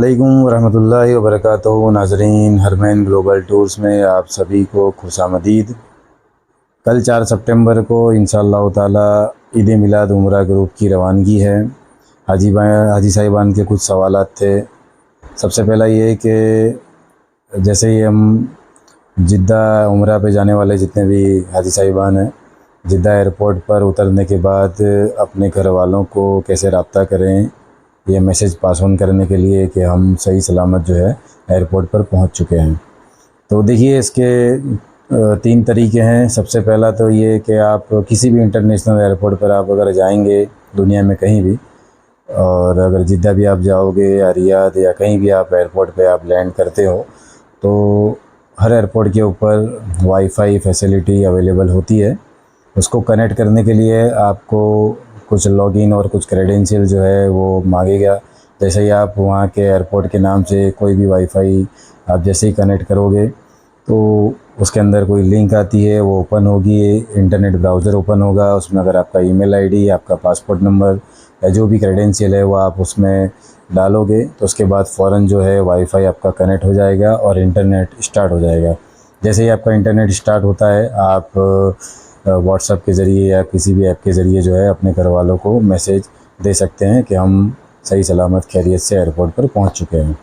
वालेकुम रहमतुल्लाहि व बरकातुहू। नाज़रीन, हरमैन ग्लोबल टूर्स में आप सभी को खुशामदीद। कल 4 सितंबर को इंशाअल्लाह ताला ईद मिलाद उम्रा ग्रुप की रवानगी है। हाजी साहिबान के कुछ सवालात थे। सबसे पहला ये कि जैसे ही हम जिद्दा उम्रा पे जाने वाले जितने भी हाजी साहिबान हैं, जिद्दा एयरपोर्ट पर उतरने के बाद अपने घर वालों को कैसे रब्ता करें, ये मैसेज पास ऑन करने के लिए कि हम सही सलामत जो है एयरपोर्ट पर पहुंच चुके हैं। तो देखिए, इसके 3 तरीके हैं। सबसे पहला तो ये कि आप किसी भी इंटरनेशनल एयरपोर्ट पर आप अगर जाएंगे दुनिया में कहीं भी, और अगर जिद्दा भी आप जाओगे या रियाद या कहीं भी आप एयरपोर्ट पे आप लैंड करते हो, तो हर एयरपोर्ट के ऊपर वाईफाई फैसिलिटी अवेलेबल होती है। उसको कनेक्ट करने के लिए आपको कुछ लॉगिन और कुछ क्रेडेंशियल जो है वो मांगेगा। जैसे ही आप वहाँ के एयरपोर्ट के नाम से कोई भी वाईफाई आप जैसे ही कनेक्ट करोगे तो उसके अंदर कोई लिंक आती है, वो ओपन होगी, इंटरनेट ब्राउज़र ओपन होगा। उसमें अगर आपका ईमेल आईडी, आपका पासपोर्ट नंबर या जो भी क्रेडेंशियल है वो आप उसमें डालोगे तो उसके बाद फ़ौरन जो है वाईफाई आपका कनेक्ट हो जाएगा और इंटरनेट स्टार्ट हो जाएगा। जैसे ही आपका इंटरनेट स्टार्ट होता है, आप व्हाट्सएप के ज़रिए या किसी भी ऐप के ज़रिए जो है अपने घर वालों को मैसेज दे सकते हैं कि हम सही सलामत खैरियत से एयरपोर्ट पर पहुंच चुके हैं।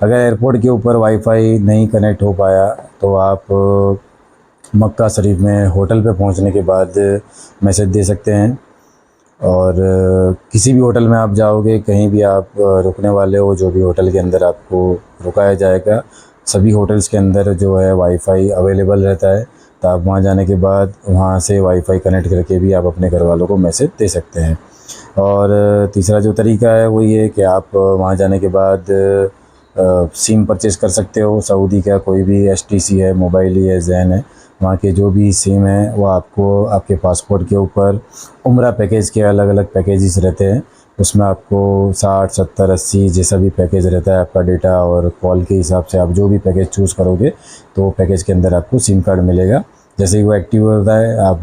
अगर एयरपोर्ट के ऊपर वाईफाई नहीं कनेक्ट हो पाया तो आप मक्का शरीफ में होटल पे पहुंचने के बाद मैसेज दे सकते हैं। और किसी भी होटल में आप जाओगे, कहीं भी आप रुकने वाले हो, जो भी होटल के अंदर आपको रुकाया जाएगा, सभी होटल्स के अंदर जो है वाईफाई अवेलेबल रहता है। तो आप वहाँ जाने के बाद वहाँ से वाईफाई कनेक्ट करके भी आप अपने घर वालों को मैसेज दे सकते हैं। और तीसरा जो तरीका है वो ये कि आप वहाँ जाने के बाद सिम परचेज़ कर सकते हो। सऊदी का कोई भी एसटीसी है, मोबाइल है, ज़ैन है, वहाँ के जो भी सिम है वो आपको आपके पासपोर्ट के ऊपर उम्रा पैकेज के अलग अलग पैकेजेस रहते हैं। उसमें आपको 60, 70, 80 जैसा भी पैकेज रहता है आपका डेटा और कॉल के हिसाब से आप जो भी पैकेज चूज़ करोगे तो पैकेज के अंदर आपको सिम कार्ड मिलेगा। जैसे ही वो एक्टिव होता है आप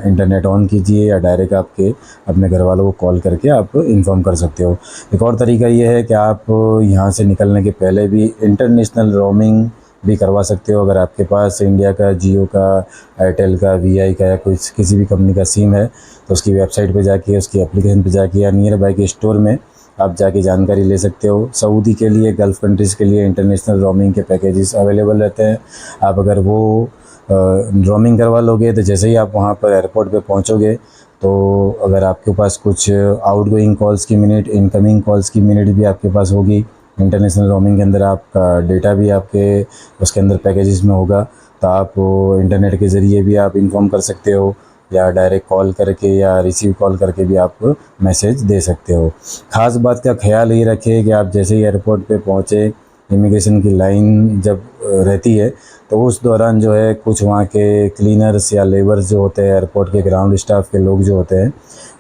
इंटरनेट ऑन कीजिए या डायरेक्ट आपके अपने घर वालों को कॉल करके आप इन्फॉर्म कर सकते हो। एक और तरीका ये है कि आप यहाँ से निकलने के पहले भी इंटरनेशनल रोमिंग भी करवा सकते हो। अगर आपके पास इंडिया का, जियो का, एयरटेल का, वीआई का या कुछ किसी भी कंपनी का सिम है तो उसकी वेबसाइट पे जाके, उसकी एप्लीकेशन पे जाके या नियर बाई के स्टोर में आप जाके जानकारी ले सकते हो। सऊदी के लिए, गल्फ़ कंट्रीज़ के लिए इंटरनेशनल रोमिंग के पैकेजेस अवेलेबल रहते हैं। आप अगर वो रोमिंग करवा लोगे तो जैसे ही आप वहाँ पर एयरपोर्ट पे पहुँचोगे तो अगर आपके पास कुछ आउटगोइंग कॉल्स की मिनट, इनकमिंग कॉल्स की मिनट भी आपके पास होगी, इंटरनेशनल रोमिंग के अंदर आपका डेटा भी आपके उसके अंदर पैकेजेस में होगा, तो आप इंटरनेट के ज़रिए भी आप इन्फॉर्म कर सकते हो या डायरेक्ट कॉल करके या रिसीव कॉल करके भी आप मैसेज दे सकते हो। ख़ास बात का ख्याल ये रखें कि आप जैसे ही एयरपोर्ट पे पहुँचे, इमिग्रेशन की लाइन जब रहती है तो उस दौरान जो है कुछ वहाँ के क्लीनर्स या लेबर्स जो होते हैं, एयरपोर्ट के ग्राउंड स्टाफ के लोग जो होते हैं,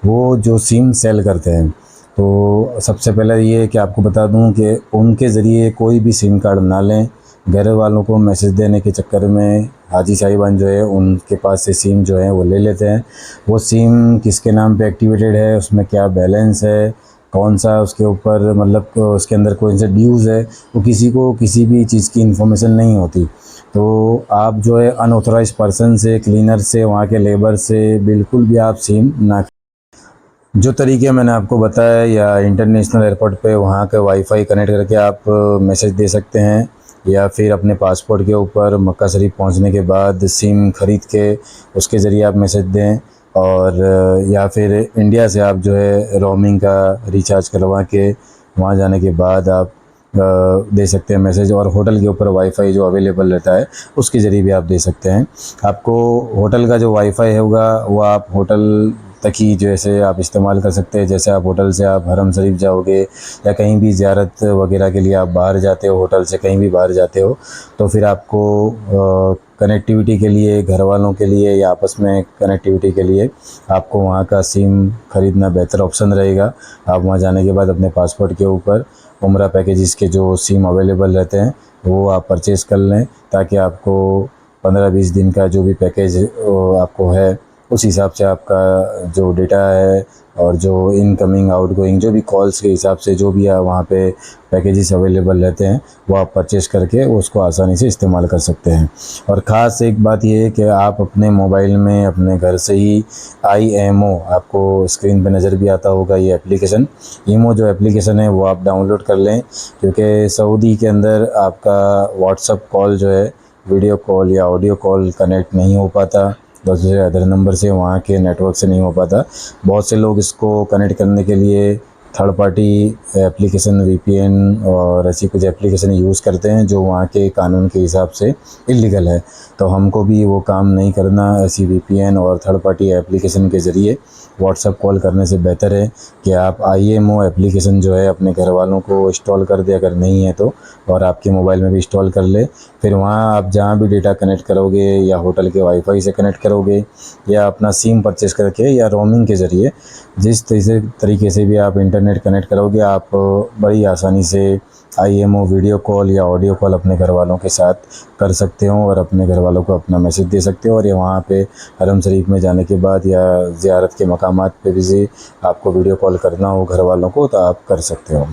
वो जो सिम सेल करते हैं, तो सबसे पहले ये कि आपको बता दूं कि उनके ज़रिए कोई भी सिम कार्ड ना लें। घर वालों को मैसेज देने के चक्कर में हाजी साहिबान जो है उनके पास से सिम जो है वो ले लेते हैं। वो सिम किसके नाम पे एक्टिवेटेड है, उसमें क्या बैलेंस है, कौन सा उसके ऊपर मतलब उसके अंदर कौन सा ड्यूज़ है, वो किसी को किसी भी चीज़ की इन्फॉर्मेशन नहीं होती। तो आप जो है अनऑथराइज पर्सन से, क्लीनर से, वहाँ के लेबर से बिल्कुल भी आप सिम ना। जो तरीके मैंने आपको बताया या इंटरनेशनल एयरपोर्ट पे वहाँ का वाईफाई कनेक्ट करके आप मैसेज दे सकते हैं, या फिर अपने पासपोर्ट के ऊपर मक्का शरीफ पहुँचने के बाद सिम ख़रीद के उसके ज़रिए आप मैसेज दें, और या फिर इंडिया से आप जो है रोमिंग का रिचार्ज करवा के वहाँ जाने के बाद आप दे सकते हैं मैसेज। और होटल के ऊपर वाईफाई जो अवेलेबल रहता है उसके ज़रिए भी आप दे सकते हैं। आपको होटल का जो वाईफाई होगा वो आप होटल तक ही जैसे आप इस्तेमाल कर सकते हैं। जैसे आप होटल से आप हरम शरीफ जाओगे या कहीं भी ज़ियारत वगैरह के लिए आप बाहर जाते हो, होटल से कहीं भी बाहर जाते हो, तो फिर आपको कनेक्टिविटी के लिए, घर वालों के लिए या आपस में कनेक्टिविटी के लिए आपको वहाँ का सिम ख़रीदना बेहतर ऑप्शन रहेगा। आप वहाँ जाने के बाद अपने पासपोर्ट के ऊपर उम्रा पैकेजेस के जो सिम अवेलेबल रहते हैं वो आप परचेज़ कर लें, ताकि आपको 15-20 दिन का जो भी पैकेज आपको है उस हिसाब से आपका जो डेटा है और जो इनकमिंग आउटगोइंग जो भी कॉल्स के हिसाब से जो भी वहाँ पे पैकेजेस अवेलेबल रहते हैं वो आप परचेज़ करके उसको आसानी से इस्तेमाल कर सकते हैं। और ख़ास एक बात ये है कि आप अपने मोबाइल में अपने घर से ही IMO, आपको स्क्रीन पे नज़र भी आता होगा ये एप्लीकेशन, ईमो जो एप्लीकेशन है वो आप डाउनलोड कर लें, क्योंकि सऊदी के अंदर आपका व्हाट्सअप कॉल जो है वीडियो कॉल या ऑडियो कॉल कनेक्ट नहीं हो पाता दूसरे अदर नंबर से, वहाँ के नेटवर्क से नहीं हो पाता। बहुत से लोग इसको कनेक्ट करने के लिए थर्ड पार्टी एप्लीकेशन VPN और ऐसी कुछ एप्लीकेशन यूज़ करते हैं जो वहाँ के कानून के हिसाब से इलीगल है। तो हमको भी वो काम नहीं करना। ऐसी VPN और थर्ड पार्टी एप्लीकेशन के ज़रिए व्हाट्सअप कॉल करने से बेहतर है कि आप IMO एप्लीकेशन जो है अपने घर वालों को इंस्टॉल कर दे, अगर नहीं है तो, और आपके मोबाइल में भी इंस्टॉल कर ले। फिर वहाँ आप जहाँ भी डेटा कनेक्ट करोगे या होटल के वाईफाई से कनेक्ट करोगे या अपना सिम परचेज़ करके या रोमिंग के ज़रिए जिस तरीके से भी आप इंटरनेट कनेक्ट करोगे, आप बड़ी आसानी से IMO वीडियो कॉल या ऑडियो कॉल अपने घर वालों के साथ कर सकते हो और अपने घर वालों को अपना मैसेज दे सकते हो। और ये वहाँ पे हरम शरीफ में जाने के बाद या ज़ियारत के मकामात पे भी आपको वीडियो कॉल करना हो घर वालों को तो आप कर सकते हो।